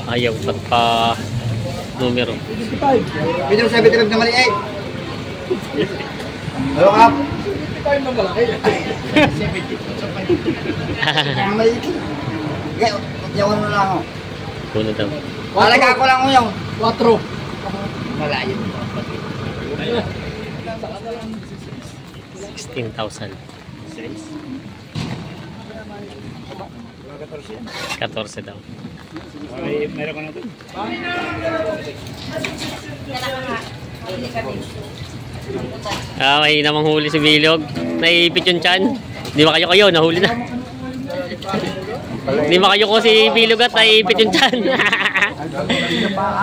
Ayaw pa numero. Pwede mo sabi tirag na maliit. Hello, Kap. Maliit. Yawan mo lang ako. Puno daw. Malaga ako lang mo yung 4. wala yun. 16,000. 14 daw. Meron ko na ito. May namang huli si Bilog. Naipit yung tiyan. Di ba kayo? Nahuli na. Di ba kayo ko si Bilog at naipit yung tiyan.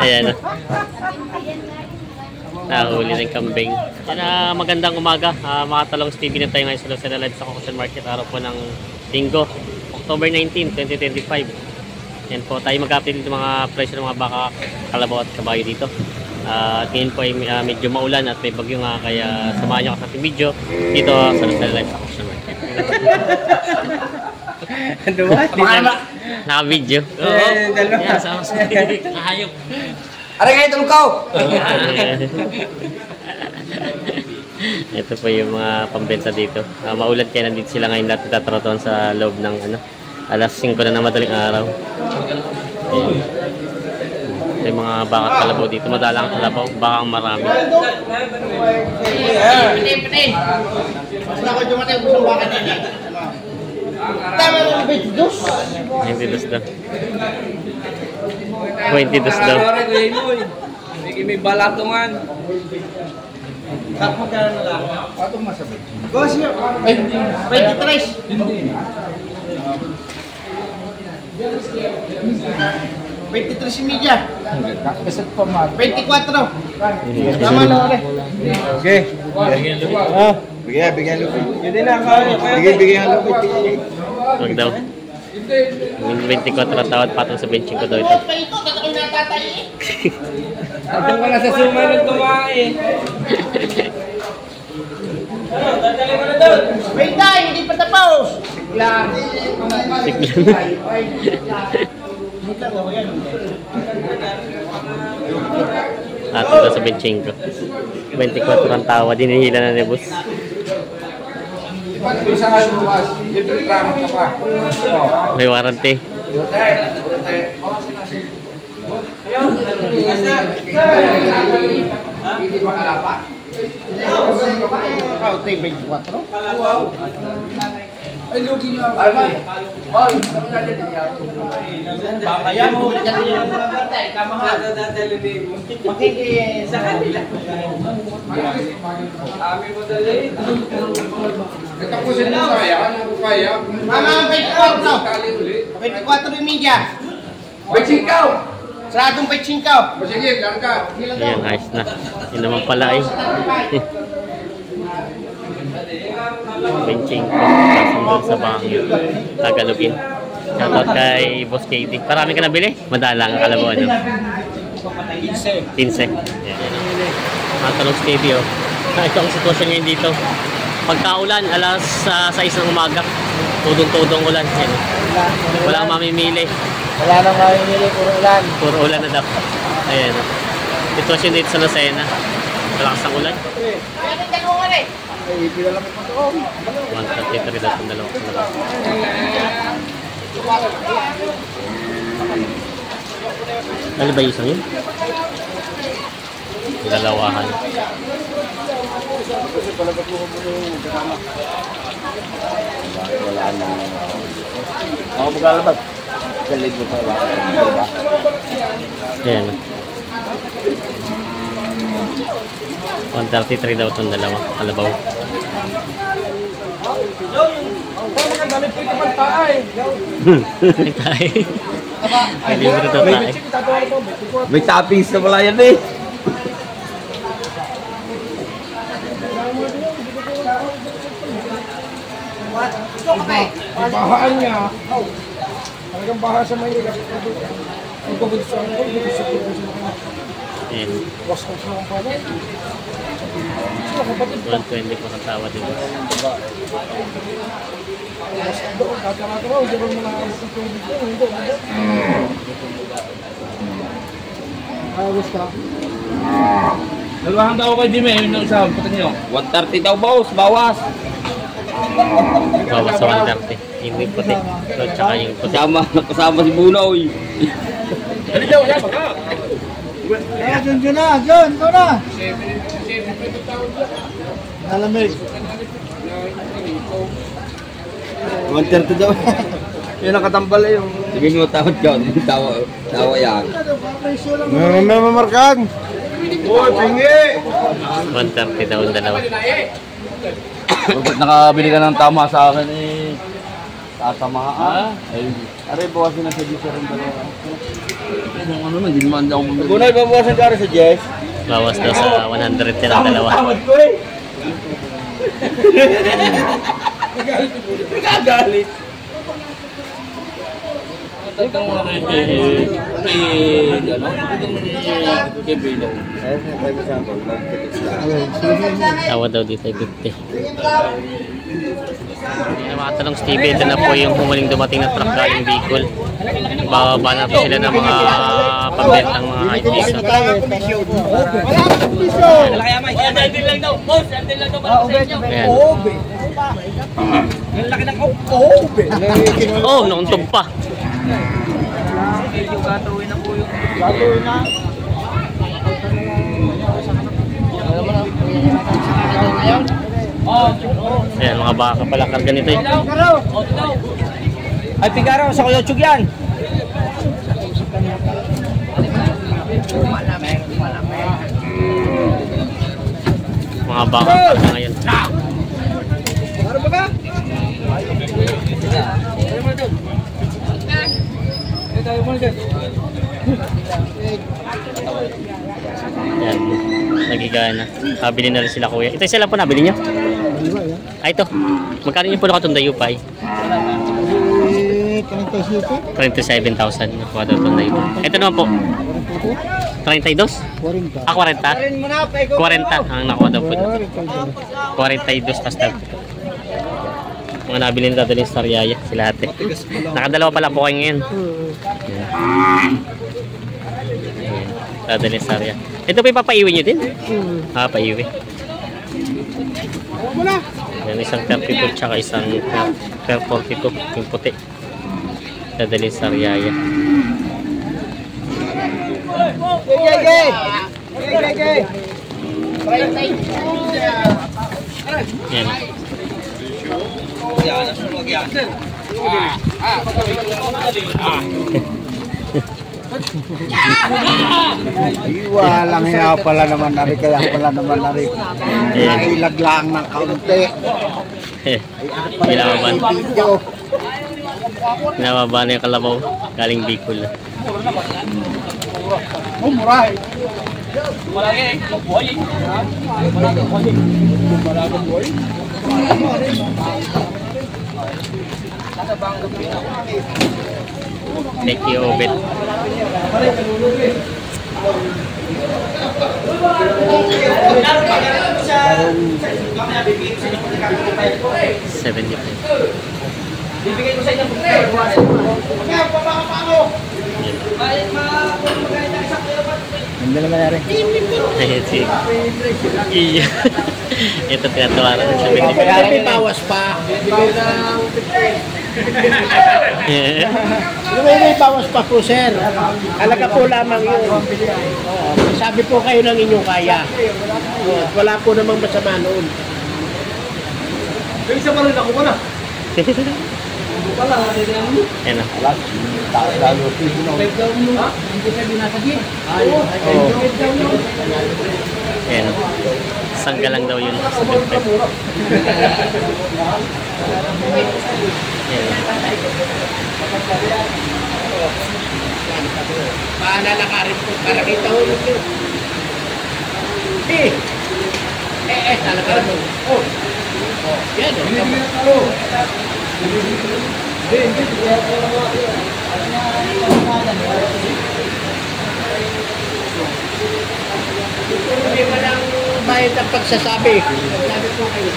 Ayan. Nahuli na yung kambing. Yan, magandang umaga. Mga Talongs TV na tayo ngayon sa Lucena Live sa Cocosan Market. Araw po ng Linggo, October 19, 2025. Yan po, tayo mag-update dito mga presyo ng mga baka, kalabaw at kabayo dito. At ngayon po ay medyo maulan at may bagyo nga, kaya samahan nyo ako sa ating video dito sa Lucena Live sa Cocosan Market. Naka-video. Oo, dalawa. Sama sa kahayop. Aray kayo, tulog ko! Ito po yung mga pambenta dito. Maulan kaya nandito sila ngayon lahat natatrotohan sa loob ng alas 5 na ng madaling araw. Ayan. Ito yung mga baka kalabaw dito. Madalang kalabaw, bakang marami. Pinin! Mas na ako dumatay po sa baka nila. Tama na 22. 22 daw. 22 daw. May balatungan. Kapag ka na lang. Patong masabi. Go siya. 23. Hindi. 23 si Media. Kasat pa ma. 24. Tama na ulit. Okay. Bigyan lupi. Hindi na kaya. Bigyan lupi. Huwag daw. 24 ang tawad, patong sa benching ko daw ito. Hanggang ka na sa suma ng tumae. Dadali mo na doon. Wait tayo, hindi pa tapos. Sigla. At ito sa benching ko. 24 ang tawad, dinihila na ni boss. May warranty. Hindi makalapa. Ikaw, 24. Ay, lugi niyo ako. Ay, baka yan mo. Makikis sa kanila. Kami mo dali. Natapusin mo kaya? Mga 24. 24 yung media. Bachikaw! Saradong 25. Sige, langka. Ayan, ayos na. Yun naman pala eh. Benching ko. Kasunod sa Baguio. Tagalogin. Shoutout kay Boss Katie. Parami ka nabili? Madalang ang kalabaw nyo. 15. Ayan. Mga Talongs TV oh. Ito ang sitwasyon ngayon dito. Pagkaulan, alas 6 ng umaga. Tudong-tudong ulan. Ayan. Wala kang mamimili. Wala nang mamimili, puro ulan. Puro ulan na daw. Ayan. Sitwasyon dito sa Lucena. Malakas ang ulan. Ay, pila lang ito doon. 133 daw ang dalawang kalabaw. Ano ba yung isang yun? Dalawahan. Wala nang... Ako maglalabas. Galit mo pa ba? Ayan. 133 daw itong dalawa. Kalabaw. Tayo. Ay, libre ito tayo. May toppings na pala yan eh. Bahaan niya. Talagang baha sa Maynila. Ang pagkakasaan ko, dito sa pagkakasaan. Ayan. Was out naman pala. 120 po ang tawa dito. Doon, kakaratraw, hindi ba mga tubig ko, hindi. Ayos ka. Dalawahan daw kay Jimmy, yun ang isa, pati nyo. 130 daw boss, bawas. Bawas sa 130. Yung puti. So, tsaka yung puti. Kasama si Bunoy. Dali daw, yan, baka. John na, John, ito na. Nalamig. 130 daw. Yun ang katambal eh yung... Sige mo, tawad ka. Tawa yan. May mamarkaan. Oh, tingi! 130 daw ang dalawa. Ba't nakabili ka ng tama sa akin eh? Tatamaan. Ay, aray, bawasin na sa Jess rin dalawa. Ano naman, hindi naman daw ako bumili. Gunay, babawasan ka rin sa Jess? Bawas daw sa 100 silang dalawa. Tawad ko eh! Nagagalit. Tagang mga Tawa daw dito ay 50. Hindi na makatanong Stevie, ito na po yung humaling dumating na truck galing Bicol. Bababa na po sila ng mga pambentang mga IPs. Ayan. Oh, nauntog pa. Gatuin na po yung... Gatuin na. Ayan, mga baka pala karga nito eh. Ay, Pigaro, sa Kuya Chug yan. Mga baka karga ngayon. Ano ba ka? Ayan, nagigana. Kabili na rin sila kuya. Ito yung sila po nabili nyo? Ah, ito. Magkano yung po nakatong dayupay? 37,000 nakuha daw itong dayupay. Ito naman po. 32? 40. Ah, 40? 40 ang nakuha daw po. 42 pasta. Mga nabili na dadalhin sa Sariaya sila ate. Nakadalawa pala po kayo ngayon. Ayan. Dadalhin sa Sariaya. Ito po ipapaiwi nyo din? Ah, paiwi. Yan, isang 32 tsaka isang 42 yung puti. Dadalhin sa Sariaya. Yan. Walang hiya pala naman nari, kaya pala naman nari. Nailag lang ng kaunti. Binababan. Video. Binababan na yung kalabaw. Galing Bicol. Mumray. Thank you, Obet. Bibigay ko sa inyo. Hindi naman nari. Iya. Ito tinatawaran ng 75. May bawas pa. May bawas pa po, sir. Alaga po lamang yun. Sabi po kayo ng inyong kaya. Wala po namang masama noon. Isa pa rin ako mo na. Yan na. Yan. Sangga lang daw yun. Yan. Paalalakarin po para kita ho yun. Talakarin mo. Yan. Hindi pa lang bayad ang pagsasabi. Sabi po kayo.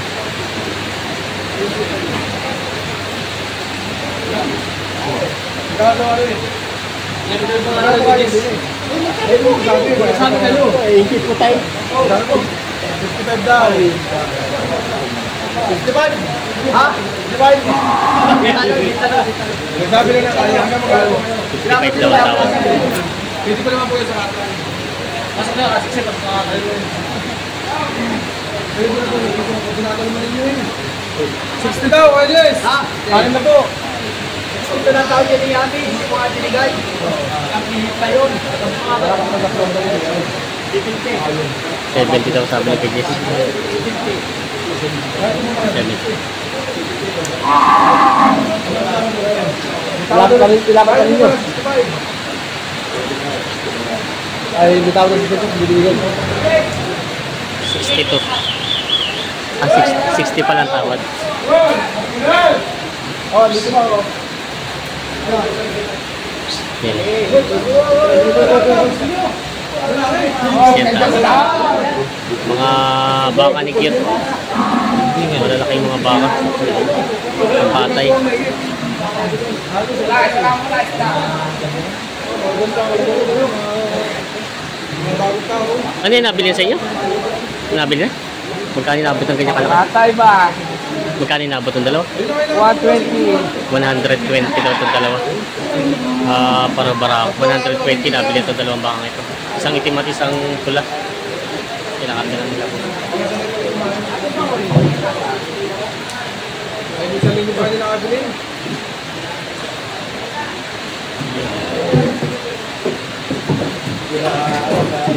Hindi po tayo. 55 daw. 55? Ha? 55? Sabi na kaya hanggang magkano. 55 daw ang tawad. Pwede ko naman po yung sa katan. Pasok na kasi siya pasok na katan. Pwede ko na po, hindi ko natin mo ninyo eh. 60 daw, Edges! Ha? Kanin na po. Ito na tawag yan ni Yami, hindi ko nga binigay. Ang pihit na yun. 70 daw sabi ni Pigis. 70. Ilaban ka ninyo. Ay, bitaw na dito, bibigyan. 62. 60 pa lang tawad. Oh, dito ba ako? Yan. Yan tawad. Mga baka ni Kir. Malalaki yung mga baka. Ang patay. Ano yung nabili sa inyo? Nabili na? Magkano nabot ng ganyan kalaki? Patay ba? Magkano nabot ng dalawa? 120. 120 daw itong dalawa. Para barako. 120 nabili itong dalawang bakang ito. Isang itim at isang pula. Kailangan na nila po. Ay, di sa linggo pa nila nakabili.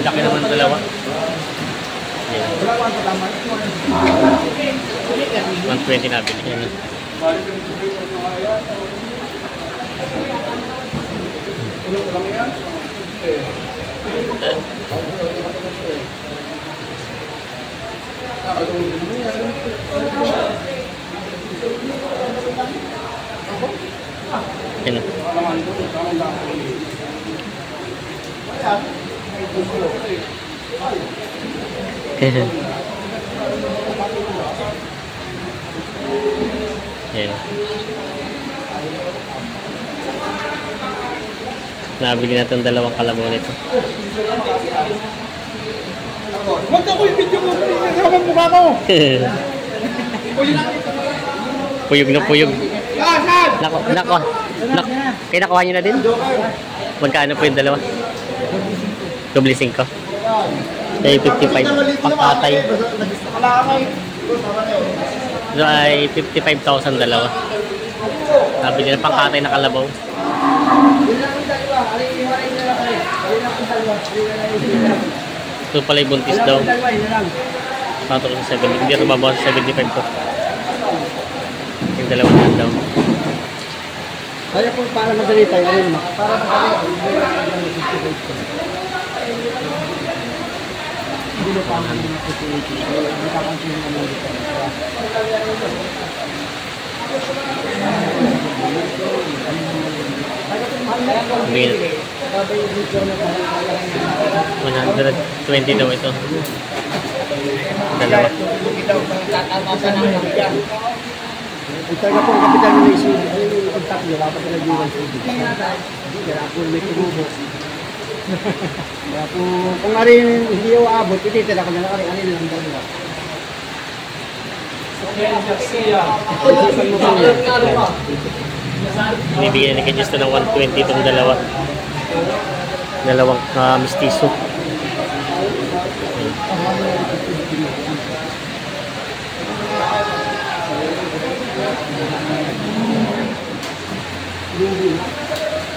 Laki naman ng dalawa. Yan. 120 nabili. Yan. Yan. Yan. Nabili na itong dalawang kalabaw nito. Huwag ako yung video mo. Kasama mo mukha ko. Puyog na puyog. Saan? Nako. Kaya nakuha nyo na din? Magkano po yung dalawa? Doble 5. Kaya 55. Pagkatay. So ay 55,000 dalawa. Nabili na pangkatay na kalabaw. Ito pala yung buntis daw. Patro sa 70. Hindi ito babawas sa 75 ko. Yung dalawa na daw. Kaya po para madali tayo. Ano naman? Para madali. Hindi mo pa ang Bill. 120 daw ito. Dalawa. Talaga po, kapitan nyo isip. Yung tatlo, dapat na nag-iwan sa ibig. Kaya po may tumubo. Kaya po, kung arin hindi yung abot, ititira ko na lang arin lang dalawa. Binibigyan ni Kajis ng 120 itong dalawa. Dalawang mistiso.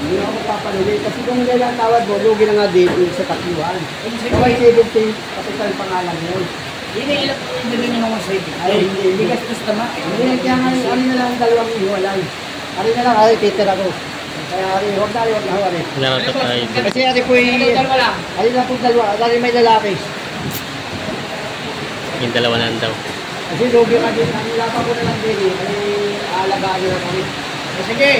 Hindi ako magpapalulit. Kasi kung hindi lang tawad mo, lugi na nga dito sa takluhan. Kaway 70, kapital pangalan mo. Hindi ilang hindi nyo naman sa ibig. Ay, hindi gastos naman. Hindi, kaya nga, ano na lang dalawang iwalay. Ari na lang, ari, titira ko. Kaya ari, huwag na, ari. Wala na tayo. Kasi ari po Dalawa lang. ari na po dalawa, ari may lalaki. Yung dalawa na daw. Kasi lugi ka din, ang lapa ko na lang din, ay alagaan nyo lang kami. Sige,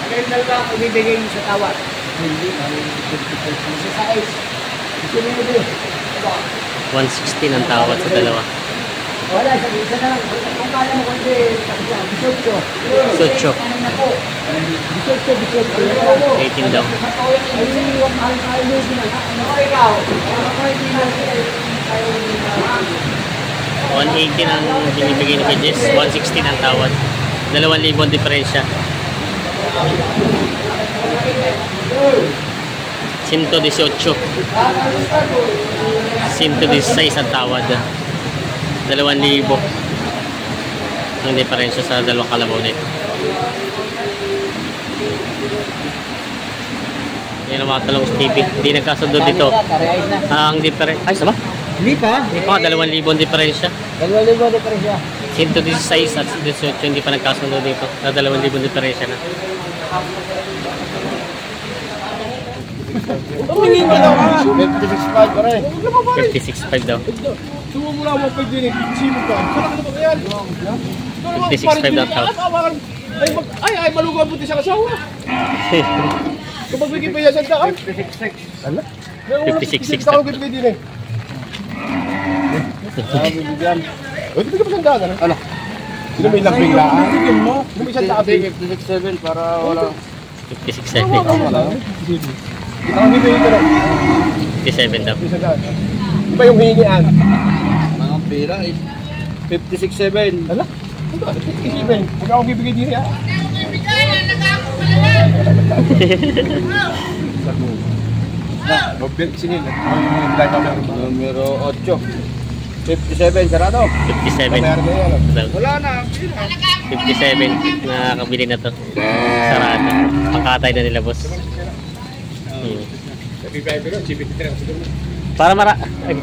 kayong dalawa ako bibigay nyo sa tawad. Hindi, ari, 55 sa size. Kasi may ito. 160 ng tawad sa dalawa. Wala, isa na lang. Kung kaya mo kasi, 18. 18 daw. Ay, huwag mahal mo ginagawa. Ano ikaw? Ano hindi na 180 ang binibigay ni Pages, 116 ang tawad. 2,000 ang diferensya. 118. 116 ang tawad. 2,000 ang diferensya sa dalawang kalabaw nito. Yan ang mga talong Stevie. Hindi nagkasundo dito. Ang diferensya. Ay, sama? Hindi pa. 2,000 ang diferensya. 2,000 diferensya. 116 at 18 hindi pa nagkasundo dito. Na 2,000 diferensya na. Tumingin mo daw ka. 56.5 pare. 56.5 daw. Sumo mo lang mo pag dinig. Sino ka? Saan ka naman yan? 56.5 daw tawad. Ay, malugaw buti sa kasawa. Kung magbigay pa yan sa daan. 56.6. Ano? 56.6 Ako bigay din eh. Bibigyan. Bigyan pa sa daan, ano? Ano? Sino may lambing laan? Bigyan mo. Sino may isang daan? 56.7 para wala. 56.7. Ang bibigyan ko na. 57 daw. Isang daan. Iba yung hihingian. Mga pera eh. 56.7. Ano? 57. Huwag akong bibigay din yan. Singin. Numero 8. 57, sarado. 57 daw. Wala na. 57 na kabili na to. Sarado. Pangkatay na nila, boss. Para ay,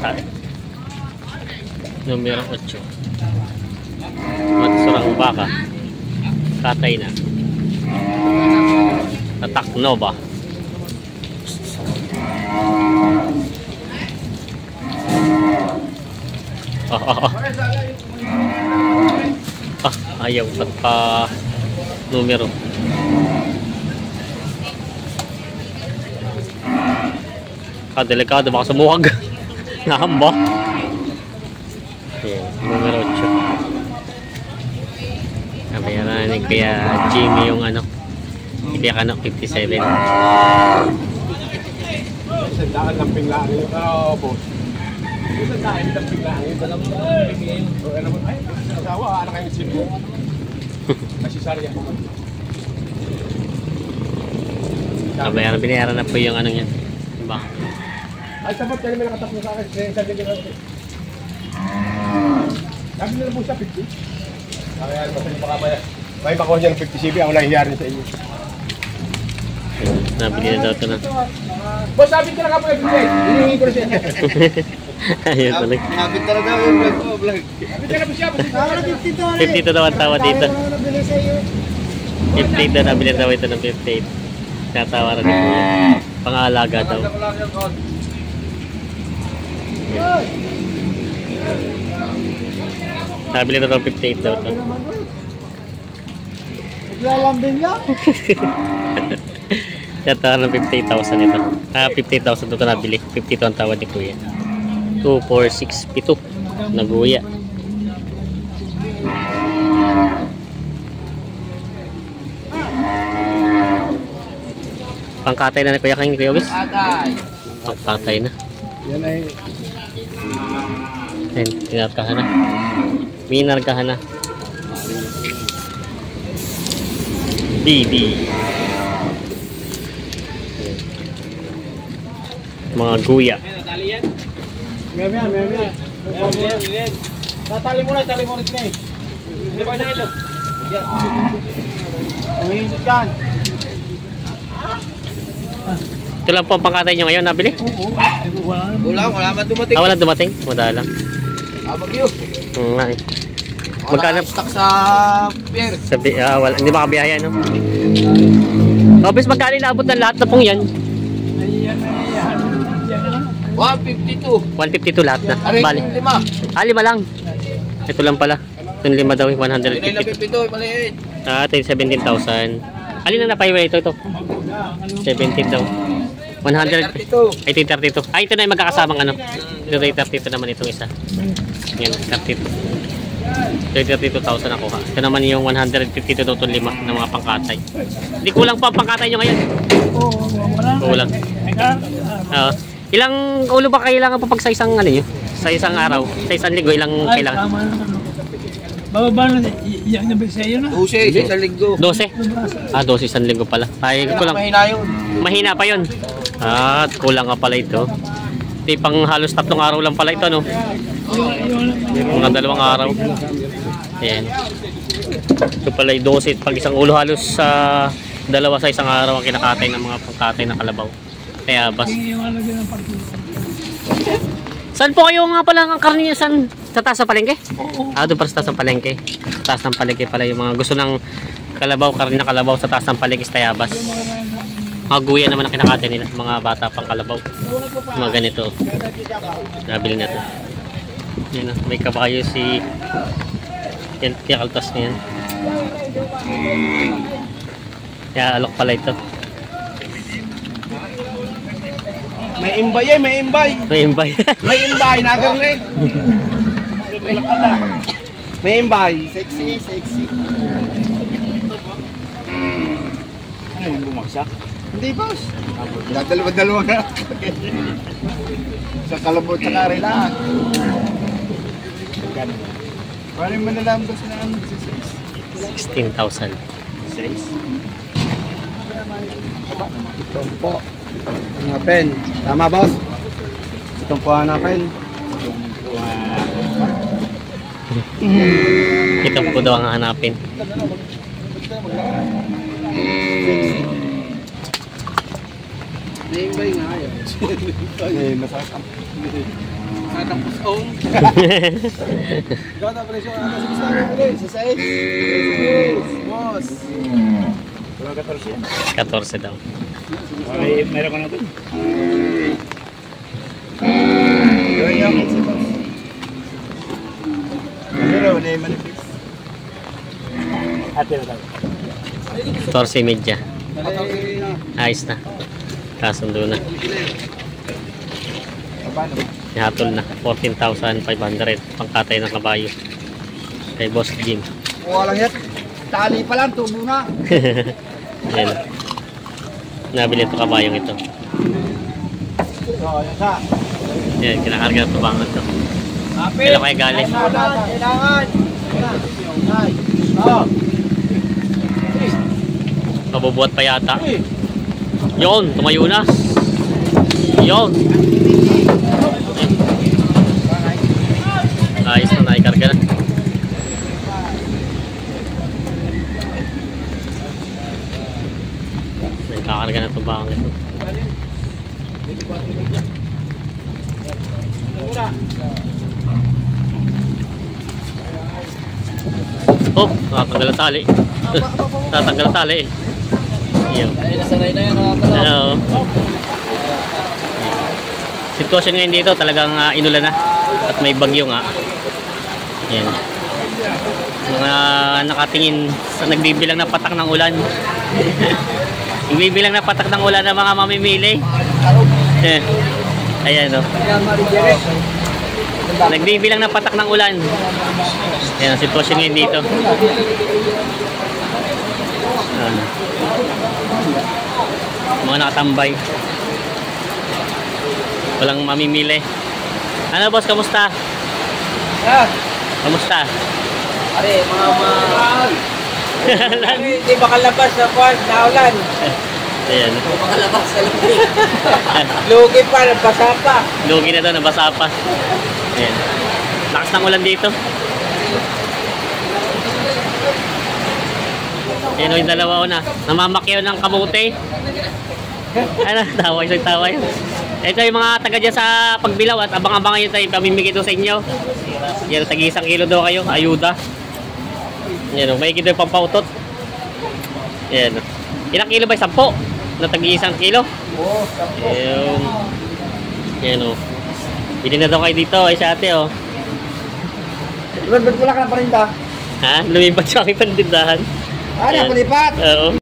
numero 8. Matsurang baka. Katay na. Tatak Nova. Ayaw pa numero. Delikado baka sumuwag. Nahamba. Numero 8. Nabayaran ni kaya Jimmy yung ano. Hindi ka na 57. Isang daan ng pinglaan yun. Oo, boss. Isang daan ng pinglaan yun. Alam mo, ay, asawa, anak kayong sino. Nasisarya. Binayaran na po yung ano niya. Diba? Ay, sabat ka naman nakatak mo sa akin. Sabi ka natin. Sabi nila po siya, 50. Kaya, basta yung pakabaya. May makuha niya ng 57, ako lang hiyari sa inyo. Nabili na daw ito na. Boss, sabi ka na ka po yung 58. Hinihingi ko na siya. Ayun talaga. Nakapit talaga yung vlog ko, vlog. Sabi ka na po siya. 52 daw ang tawa dito. 58 daw nabili daw ito ng 58. Tatawaran ni Kuya. Pangalaga daw. Nabili na daw 58 daw ito. Naglalambing lang. Tatawaran ng 58,000 ito. 58,000 ito nabili. 52 ang tawad ni Kuya. 2467 naguya. Pangkatay na ni Kuya King, Kuya Wis? Pangkatay na. Yan ay... Ayun, tinarkahan na. Minarkahan na. BB. Mga guya. Meron. Tatali mo na rin na eh. Hindi ba na ito? Umihinit yan. Ito lang po ang pangkatay nyo ngayon, nabili? Wala man dumating. Wala dumating? Wala lang. Bagyo. Nga eh. Magkano? Stock sa pier. Sabi, wala, hindi makabiyaya, no? Obis, magkano inaabot ng lahat na pong yan? 152. 152 lahat na. Aray, Bali. 5. 5 lang. Ito lang pala. Ito 5 daw, 150. 52, maliit. Ito yung 17,000. Alin na napaiwala ito? 17 daw. 100. 32. Ito yung 32. Ito na yung magkakasamang ano. Ito yung 32 naman itong isa. Yan, 32. 32,000 nakuha. Ito naman yung 152.5 ng mga pangkatay. Hindi kulang pa ang pangkatay nyo ngayon. Kulang. Ilang ulo ba kailangan pa pag sa isang ano nyo? Sa isang araw? Sa isang linggo, ilang kailangan? Bababa na, iyak na ba sa'yo na? 12 sa linggo. 12? 12 isang linggo pala. Ay, kulang. Mahina yun. Mahina pa yun. Kulang nga pala ito. Di pang halos 3 araw lang pala ito, no? Mga 2 araw. Ayan. Ito pala yung 12. Pag isang ulo halos sa 2 sa isang araw ang kinakatay ng mga pangkatay na kalabaw. Kaya bas. Saan po kayo nga pala ang karne niya? Saan? Sa taas ng palengke? Doon para sa taas ng palengke. Sa taas ng palengke pala yung mga gusto ng kalabaw, karne na kalabaw sa taas ng palengke sa Tayabas. Mga guya naman ang kinakatay nila. Mga bata pang kalabaw. Mga ganito. Nabili na ito. Yan, may kabayo si kaya kaltas na yan. Kaya alok pala ito. May imbay eh, may imbay. May imbay. May imbay, nagarnig. May imbay. Sexy. Ano yung bumagsak? Hindi, boss. Dalawa na. Sa kalabot sa kare lang. Paano mo nalaman boss na ano? 16,000. Ito po. Hanapin. Tama, boss? Itong po hanapin. Ito po daw ang hanapin. Naimbay nga yun. Eh, masasam. Natapos ong. Gata presyo. Sa 6. Boss. Walang 14 yan. 14 daw. Ay, meron ko na ito. Gawin niyo ang exit, boss. Pero wala yung manipis. Ate na tayo. 14 medya. Ayos na. Kasundo na. Ihatol na. 14,500. Pangkatay ng kabayo. Kay Boss Jim. Walang yat. Tali pa lang, tubo na. Ayan. Nabili ito kabayong ito. Yan sa. Ayan, kinakarga na ito bangat ito. Kailan kayo galing? Kailangan. Mabubuhat pa yata. Yon, tumayo na. Yon. Ayos na, naikarga na. Nagkakarga na itong bakang ito. Oh, tatanggal ang tali. Tatanggal ang tali. Yan. Nasanay na yan. Ano? Sitwasyon ngayon dito talagang inulan na at may bagyo nga. Yan. Mga nakatingin sa nagbibilang na patak ng ulan. Nagbibilang na patak ng ulan ng mga mamimili. Ayan o. Nagbibilang na patak ng ulan. Yan ang sitwasyon ngayon dito. Mga nakatambay. Walang mamimili. Ano boss, kamusta? Kamusta? Are, hindi makalabas sa kwan, sa ulan. Ayan. Makalabas sa lugi. Lugi pa, nabasa pa. Lugi na to, nabasa pa. Ayan. Lakas ng ulan dito. Ayan o, yung dalawa na. Namamakyaw ng kamote. Ano, tawa yun, tawa yun. Ito yung mga taga dyan sa Pagbilaw at abang-abangan yun tayo pamimigay doon sa inyo. Yan, tagi 1 kilo daw kayo, ayuda. Yan o, may kilo yung pampautot. Yan o. Ilang kilo ba? 10? Na tagi 1 kilo? Oo, Yan o. Bili na daw kayo dito, ay sa ate o. Ba't wala ka na parinda? Ha? Lumipat sa aking pandindahan. Ano, palipat? Oo.